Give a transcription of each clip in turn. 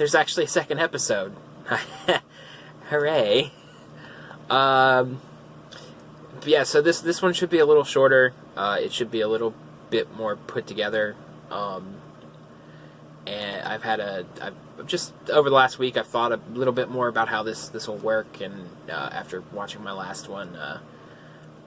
there's actually a second episode. Hooray. Yeah, so this one should be a little shorter. It should be a little bit more put together. And I've just over the last week, I've thought a little bit more about how this will work, and after watching my last one,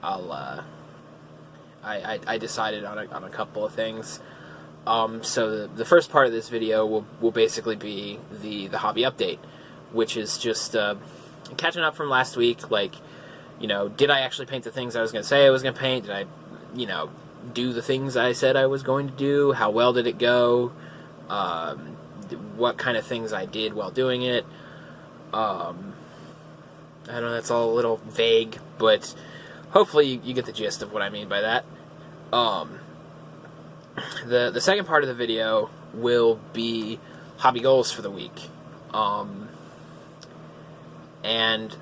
I decided on a couple of things. So the first part of this video will basically be the hobby update, which is just catching up from last week. Like, did I actually paint the things I was going to say I was going to paint? Did I, do the things I said I was going to do? How well did it go? What kind of things I did while doing it. I know that's all a little vague, but hopefully you get the gist of what I mean by that. The second part of the video will be hobby goals for the week. And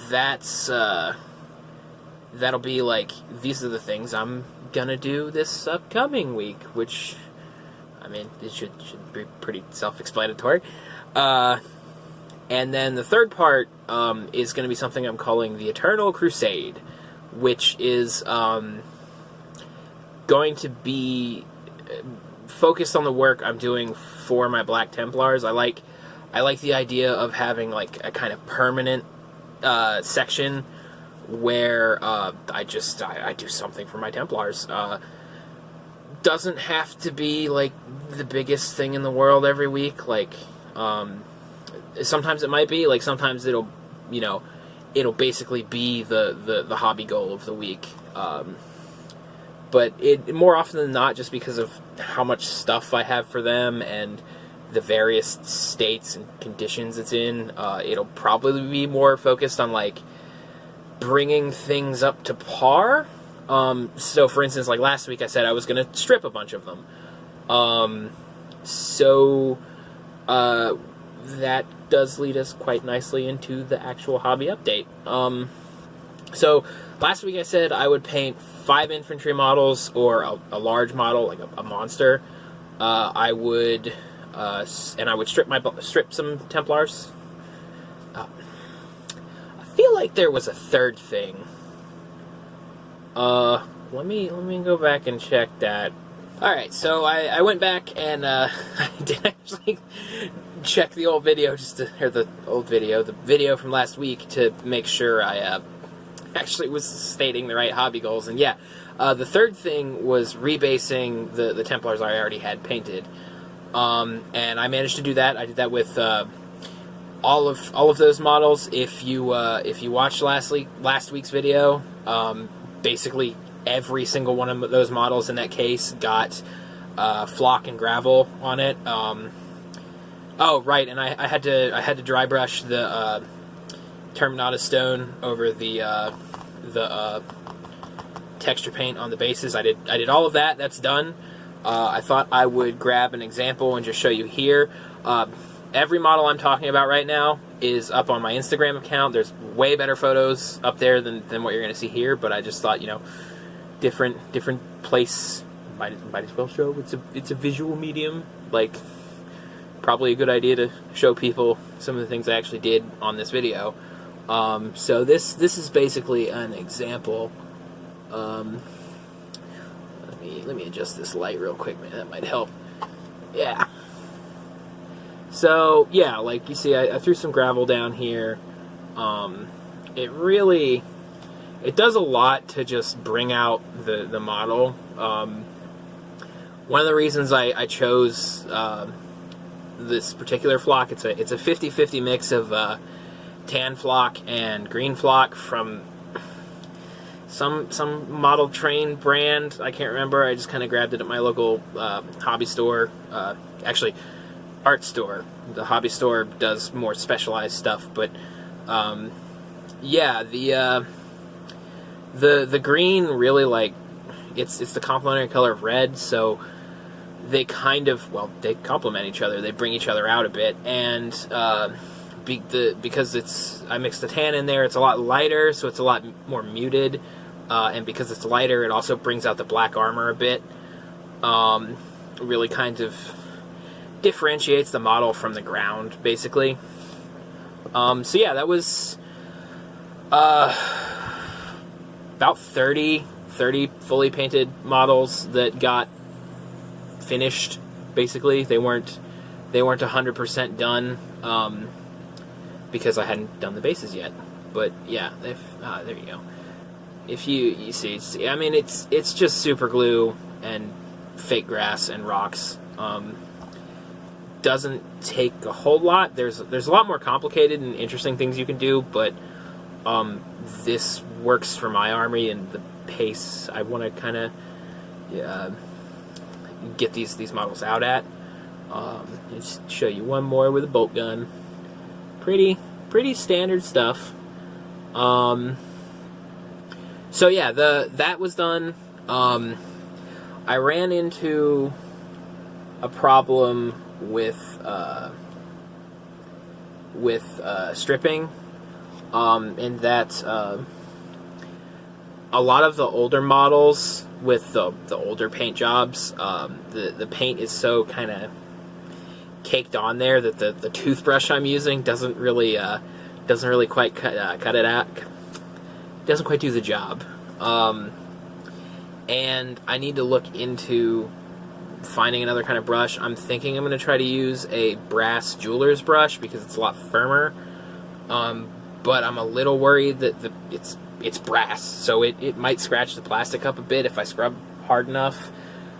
that's that'll be like, these are the things I'm gonna do this upcoming week, which, I mean, it should be pretty self-explanatory. And then the third part is going to be something I'm calling the Eternal Crusade, which is going to be focused on the work I'm doing for my Black Templars. I like the idea of having like a kind of permanent section where I do something for my Templars. Doesn't have to be like the biggest thing in the world every week. Like, sometimes it might be. Like, sometimes it'll basically be the hobby goal of the week. But it more often than not, just because of how much stuff I have for them and the various states and conditions it's in, it'll probably be more focused on like bringing things up to par. So for instance, like last week I said I was going to strip a bunch of them. That does lead us quite nicely into the actual hobby update. So last week I said I would paint 5 infantry models or a large model, like a monster. I would strip some Templars. I feel like there was a third thing. Let me go back and check that. Alright, so I went back and I did actually check the old video, the video from last week, to make sure I actually was stating the right hobby goals. And yeah, the third thing was rebasing the Templars I already had painted. And I managed to do that. I did that with all of those models. If you watched last week's video, basically every single one of those models in that case got flock and gravel on it. Oh right, and I had to dry brush the Terminata stone over the texture paint on the bases. I did all of that. That's done. I thought I would grab an example and just show you here. Every model I'm talking about right now is up on my Instagram account. There's way better photos up there than what you're going to see here, but I just thought, different place might as well show. It's a visual medium. Like, probably a good idea to show people some of the things I actually did on this video. So this is basically an example. Let me adjust this light real quick, man. That might help. Yeah. So yeah, like you see, I threw some gravel down here. It does a lot to just bring out the model. One of the reasons I chose this particular flock, it's a 50-50 mix of tan flock and green flock from some model train brand. I can't remember. I just kind of grabbed it at my local hobby store. Actually, art store. The hobby store does more specialized stuff, but yeah, the green really, like, it's the complementary color of red, so they kind of, well, they complement each other. They bring each other out a bit, and because I mixed the tan in there, it's a lot lighter, so it's a lot more muted, and because it's lighter, it also brings out the black armor a bit. Really kind of differentiates the model from the ground, basically. So yeah, that was about 30 fully painted models that got finished. Basically, they weren't 100% done because I hadn't done the bases yet. But yeah, there you go. If you see, I mean, it's just super glue and fake grass and rocks. Doesn't take a whole lot. There's a lot more complicated and interesting things you can do, but this works for my army and the pace I want to kind of get these models out at. Just show you one more with a bolt gun. Pretty standard stuff. So yeah, that was done. I ran into a problem with stripping, in that a lot of the older models with the older paint jobs, the paint is so kind of caked on there that the toothbrush I'm using doesn't really quite cut it out. Doesn't quite do the job. And I need to look into finding another kind of brush. I'm thinking I'm going to try to use a brass jeweler's brush because it's a lot firmer. But I'm a little worried that it's brass, so it might scratch the plastic up a bit if I scrub hard enough.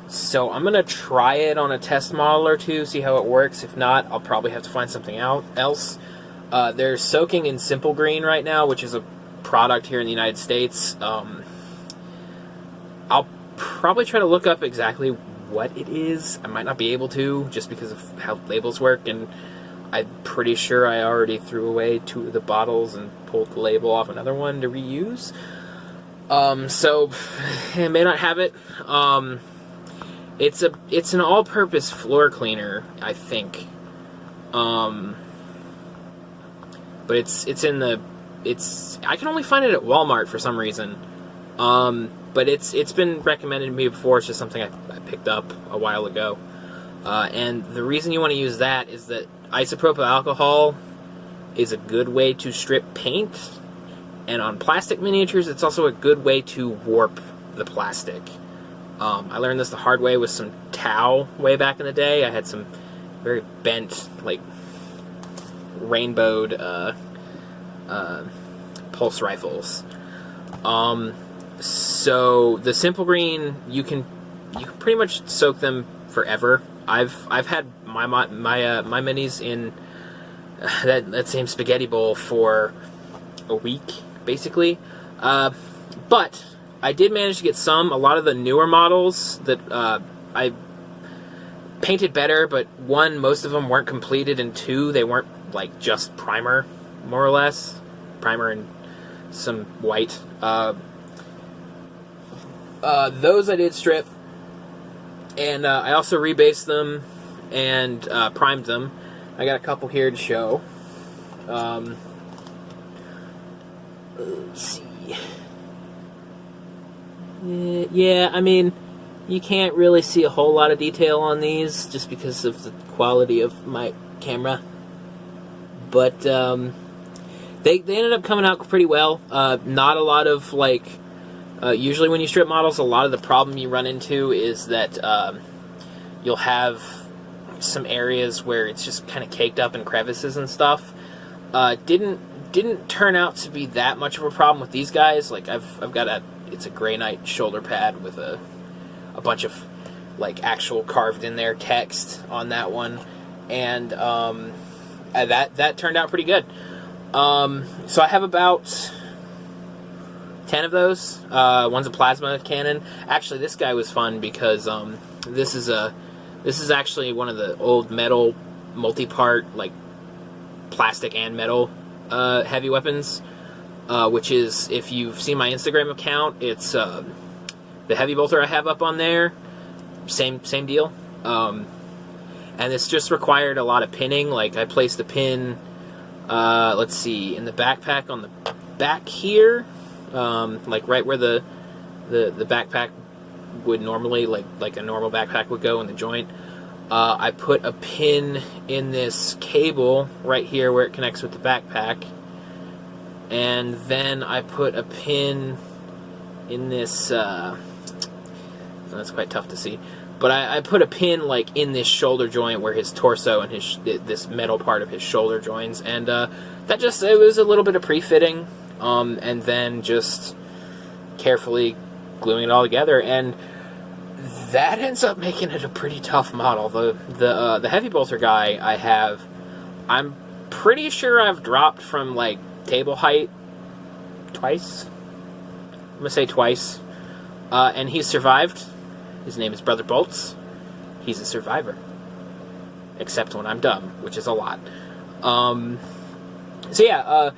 So I'm going to try it on a test model or two, see how it works. If not, I'll probably have to find something else. They're soaking in Simple Green right now, which is a product here in the United States. I'll probably try to look up exactly what it is. I might not be able to, just because of how labels work, and I'm pretty sure I already threw away 2 of the bottles and pulled the label off another one to reuse. So I may not have it. It's an all-purpose floor cleaner, I think. But I can only find it at Walmart for some reason. But it's been recommended to me before. It's just something I picked up a while ago. And the reason you want to use that is that isopropyl alcohol is a good way to strip paint. And on plastic miniatures, it's also a good way to warp the plastic. I learned this the hard way with some Tau way back in the day. I had some very bent, like, rainbowed pulse rifles. So the Simple Green, you can pretty much soak them forever. I've had my minis in that same spaghetti bowl for a week, basically. But I did manage to get a lot of the newer models that I painted better, but 1, most of them weren't completed, and 2, they weren't like just primer, more or less. Primer and some white. Those I did strip, and I also rebased them and primed them. I got a couple here to show. Let's see. Yeah, I mean, you can't really see a whole lot of detail on these just because of the quality of my camera. But they ended up coming out pretty well. Not a lot of, like, usually when you strip models, a lot of the problem you run into is that you'll have some areas where it's just kind of caked up in crevices and stuff. Didn't turn out to be that much of a problem with these guys. Like, I've got it's a Grey Knight shoulder pad with a bunch of, like, actual carved in there text on that one, and that turned out pretty good. So I have about 10 of those. One's a plasma cannon. Actually, this guy was fun because this is actually one of the old metal multi-part, like, plastic and metal heavy weapons, which is, if you've seen my Instagram account, it's the heavy bolter I have up on there. Same deal. And this just required a lot of pinning. Like, I placed a pin, let's see, in the backpack on the back here, like right where the backpack would normally, like a normal backpack would go in the joint. I put a pin in this cable right here where it connects with the backpack, and then I put a pin in this, that's quite tough to see, but I put a pin like in this shoulder joint where his torso and this metal part of his shoulder joins, and that just, it was a little bit of pre-fitting, and then just carefully gluing it all together, and that ends up making it a pretty tough model. The heavy bolter guy I have, I'm pretty sure I've dropped from like table height twice. I'm gonna say twice, and he's survived. His name is Brother Bolts. He's a survivor, except when I'm dumb, which is a lot. So yeah,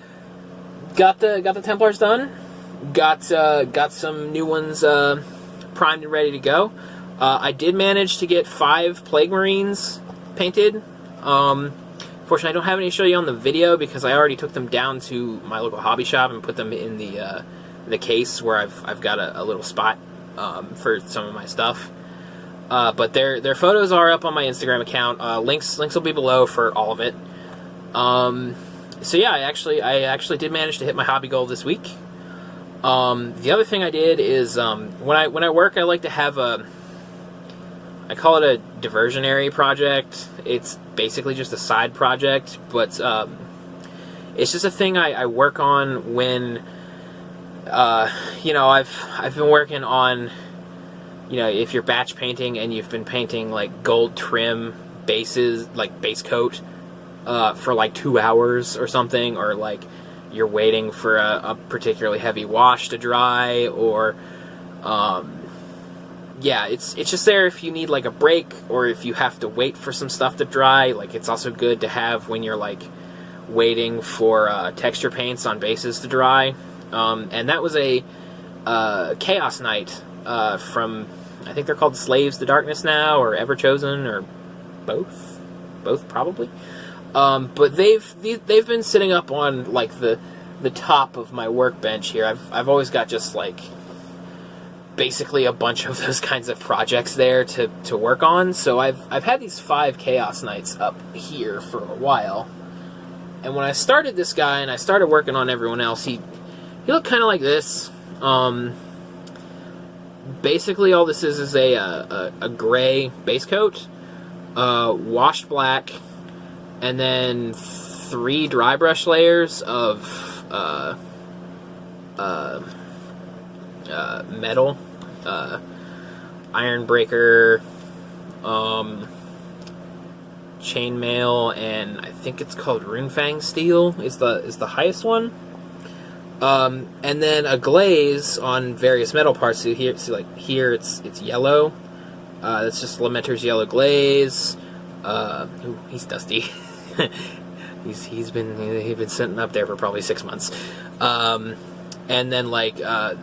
got the Templars done. Got some new ones primed and ready to go. I did manage to get 5 Plague Marines painted. Fortunately, I don't have any to show you on the video because I already took them down to my local hobby shop and put them in the case where I've got a little spot for some of my stuff. But their photos are up on my Instagram account. Links will be below for all of it. So yeah, I actually did manage to hit my hobby goal this week. The other thing I did is when I work, I like to have I call it a diversionary project. It's basically just a side project, but it's just a thing I work on when you know, I've been working on, you know, if you're batch painting and you've been painting like gold trim bases, like base coat, for like 2 hours or something, or like you're waiting for a particularly heavy wash to dry, or yeah, it's just there if you need like a break, or if you have to wait for some stuff to dry. Like, it's also good to have when you're like waiting for texture paints on bases to dry. And that was a Chaos Knight from, I think they're called Slaves to Darkness now, or Ever Chosen, or both probably. But they've been sitting up on like the top of my workbench here. I've always got just like basically a bunch of those kinds of projects there to work on. So I've had these 5 Chaos Knights up here for a while. And when I started this guy and I started working on everyone else, he looked kind of like this. Basically all this is a gray base coat, washed black, and then 3 dry brush layers of metal, iron breaker, chainmail, and I think it's called Runefang steel is the highest one. And then a glaze on various metal parts. So here, here it's yellow. That's just Lamenter's yellow glaze. Ooh, he's dusty. he's been sitting up there for probably 6 months. And then like I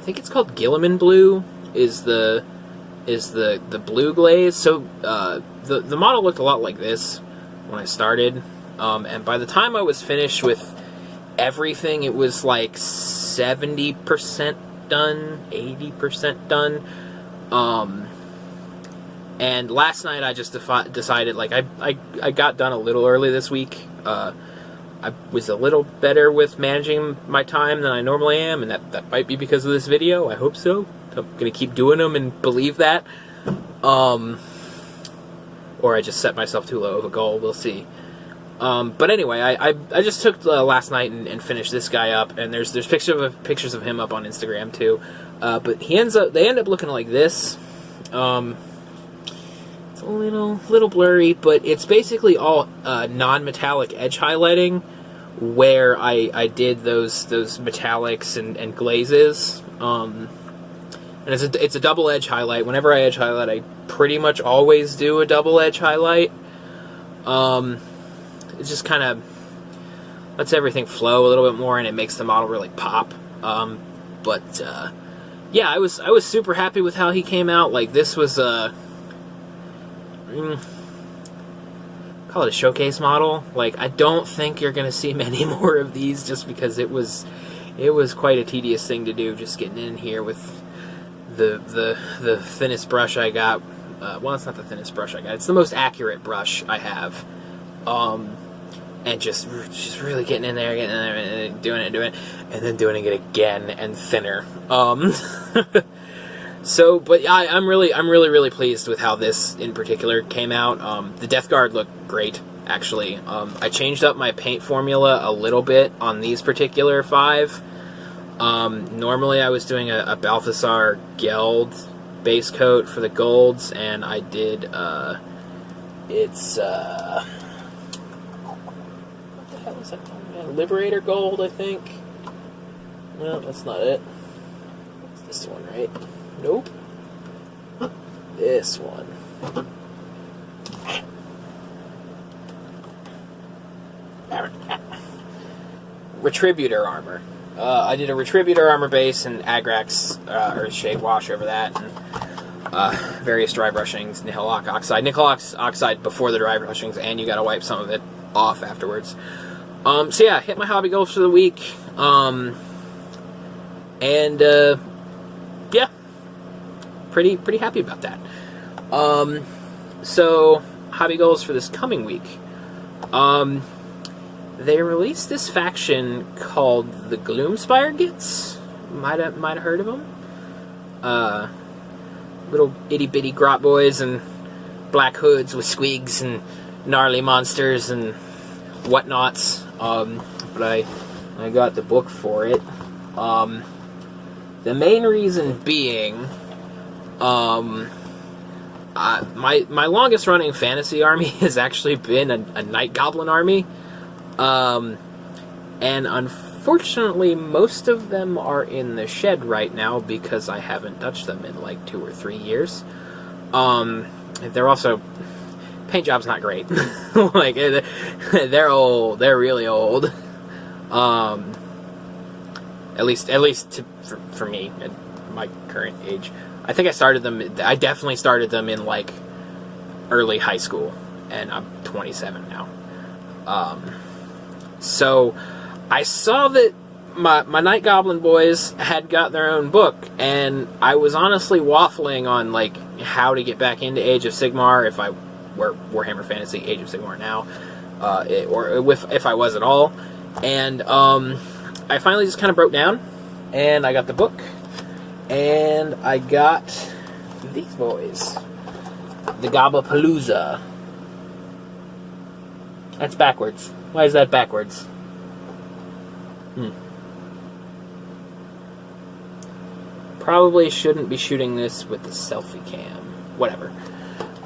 think it's called Gilliman blue is the blue glaze. So the model looked a lot like this when I started. And by the time I was finished with everything, it was like 70% done, 80% done. And last night I just decided, like, I got done a little early this week. I was a little better with managing my time than I normally am, and that might be because of this video. I hope so. I'm going to keep doing them and believe that. Or I just set myself too low of a goal. We'll see. But anyway, I just took last night and finished this guy up, and there's pictures of him up on Instagram too. But they end up looking like this. It's a little blurry, but it's basically all non-metallic edge highlighting, where I did those metallics and glazes. And it's a double edge highlight. Whenever I edge highlight, I pretty much always do a double edge highlight. It just kind of lets everything flow a little bit more, and it makes the model really pop. Yeah, I was super happy with how he came out. Like, this was call it a showcase model. Like, I don't think you're gonna see many more of these, just because it was quite a tedious thing to do, just getting in here with the thinnest brush I got. Well, it's not the thinnest brush I got. It's the most accurate brush I have. And just really getting in there, and doing it, and then doing it again and thinner. So, but I'm really pleased with how this in particular came out. The Death Guard looked great, actually. I changed up my paint formula a little bit on these particular 5. Normally I was doing a Balthasar Geld base coat for the golds, and I did, what the hell is that called? Liberator Gold, I think. No, that's not it. It's this one, right? Nope. This one. Retributor armor. I did a Retributor armor base and Agrax Earthshade wash over that, and various dry brushings, Nickel Oxide. Nickel Oxide before the dry brushings, and you gotta wipe some of it off afterwards. So yeah, hit my hobby goals for the week. Yeah, pretty happy about that. So hobby goals for this coming week. They released this faction called the Gloomspire Gits. Might have heard of them. Little itty bitty grot boys and black hoods with squigs and gnarly monsters and whatnots. But I got the book for it. The main reason being, my longest running fantasy army has actually been a Night Goblin army. And unfortunately, most of them are in the shed right now because I haven't touched them in like 2 or 3 years. They're also, paint job's not great. Like, they're old. They're really old. At least for me at my current age. I think I definitely started them in like early high school, and I'm 27 now. So I saw that my Night Goblin boys had got their own book, and I was honestly waffling on like how to get back into Age of Sigmar if I were Warhammer Fantasy Age of Sigmar now, or if I was at all. And I finally just kind of broke down, and I got the book, and I got these boys, the Gobapalooza. That's backwards. Why is that backwards? Probably shouldn't be shooting this with the selfie cam. Whatever.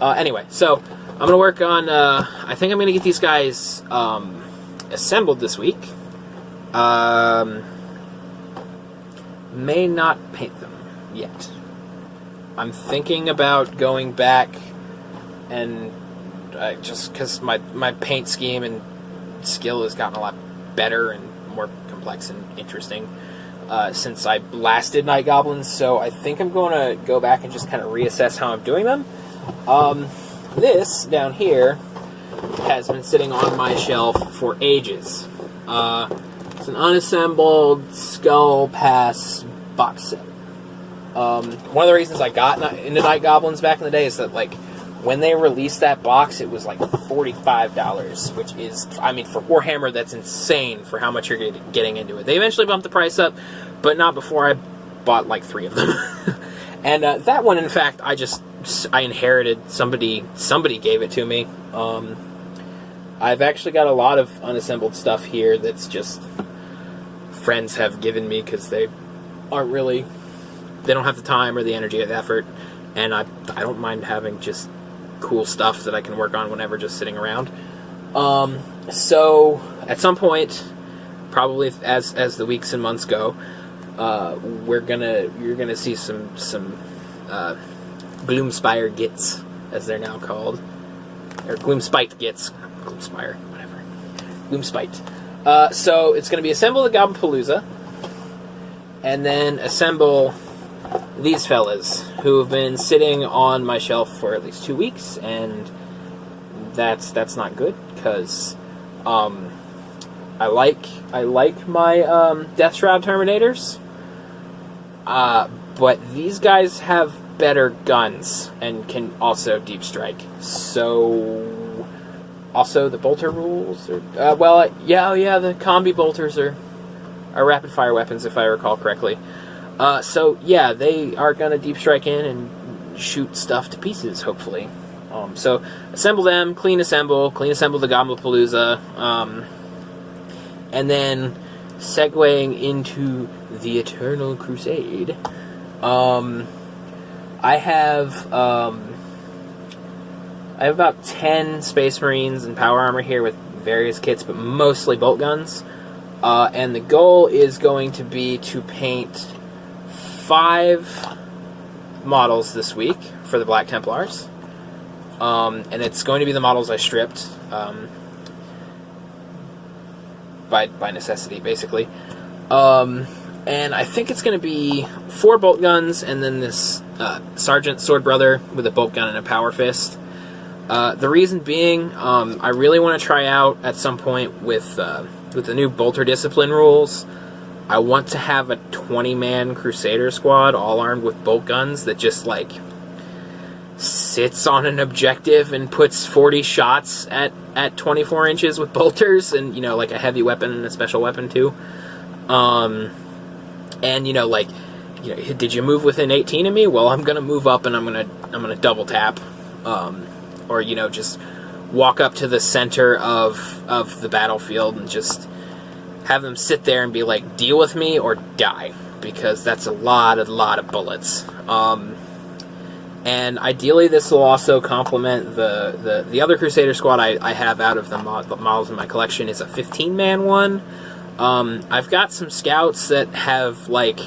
Anyway, so I'm going to work on, I think I'm going to get these guys assembled this week. May not paint them yet. I'm thinking about going back and just because my paint scheme and skill has gotten a lot better and more complex and interesting since I blasted Night Goblins, so I think I'm going to go back and just kind of reassess how I'm doing them. This down here has been sitting on my shelf for ages. It's an unassembled Skull Pass box set. One of the reasons I got into Night Goblins back in the day is that, like, when they released that box, it was like $45, which is, I mean, for Warhammer, that's insane for how much you're getting into it. They eventually bumped the price up, but not before I bought like 3 of them. And that one, in fact, I inherited. Somebody gave it to me. I've actually got a lot of unassembled stuff here that's just friends have given me because they don't have the time or the energy or the effort, and I don't mind having just cool stuff that I can work on whenever, just sitting around. So at some point, probably as the weeks and months go, you're gonna see some Gloomspire Gits, as they're now called, or Gloomspite Gits, Gloomspire, whatever, Gloomspite. So it's gonna be assemble the Gobapalooza, and then assemble these fellas, who have been sitting on my shelf for at least 2 weeks, and that's not good, because I like my Death Shroud Terminators, but these guys have better guns and can also deep strike. So, also the bolter rules are the combi bolters are rapid fire weapons if I recall correctly. So yeah, they are gonna deep strike in and shoot stuff to pieces, hopefully. So assemble them, clean assemble the Gobblapalooza, and then segueing into the Eternal Crusade. I have about 10 Space Marines and power armor here with various kits, but mostly bolt guns. And the goal is going to be to paint 5 models this week for the Black Templars. And it's going to be the models I stripped by necessity, basically. And I think it's going to be 4 bolt guns and then this Sergeant Sword Brother with a bolt gun and a power fist. The reason being, I really want to try out at some point with the new bolter discipline rules. I want to have a 20-man Crusader squad all armed with bolt guns that just like sits on an objective and puts 40 shots at 24 inches with bolters, and like a heavy weapon and a special weapon too. And did you move within 18 of me? Well, I'm gonna move up and I'm gonna double tap, or just walk up to the center of the battlefield and just have them sit there and be like, deal with me or die, because that's a lot of bullets. And ideally this will also complement the other Crusader squad I have out of the models in my collection is a 15-man one. I've got some scouts that have like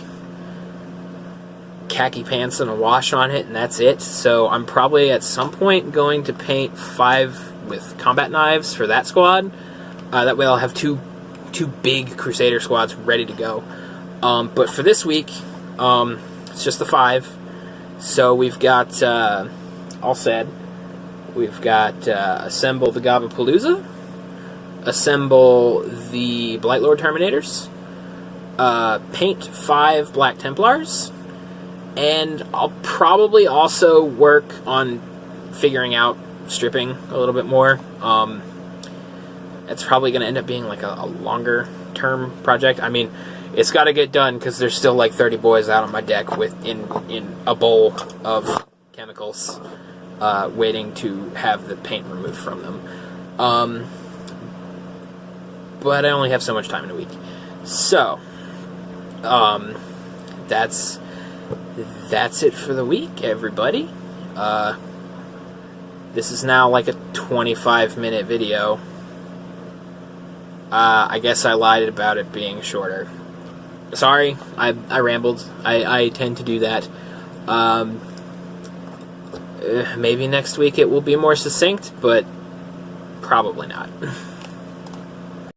khaki pants and a wash on it, and that's it. So I'm probably at some point going to paint 5 with combat knives for that squad. That way I'll have two big Crusader squads ready to go. But for this week, it's just the 5. So we've got, all said, we've got assemble the Gobblapalooza, assemble the Blightlord Terminators, paint 5 Black Templars, and I'll probably also work on figuring out stripping a little bit more. It's probably going to end up being like a longer term project. I mean, it's got to get done because there's still like 30 boys out on my deck in a bowl of chemicals waiting to have the paint removed from them. But I only have so much time in a week. So, that's it for the week, everybody. This is now like a 25-minute video. I guess I lied about it being shorter. Sorry, I rambled. I tend to do that. Maybe next week it will be more succinct, but probably not.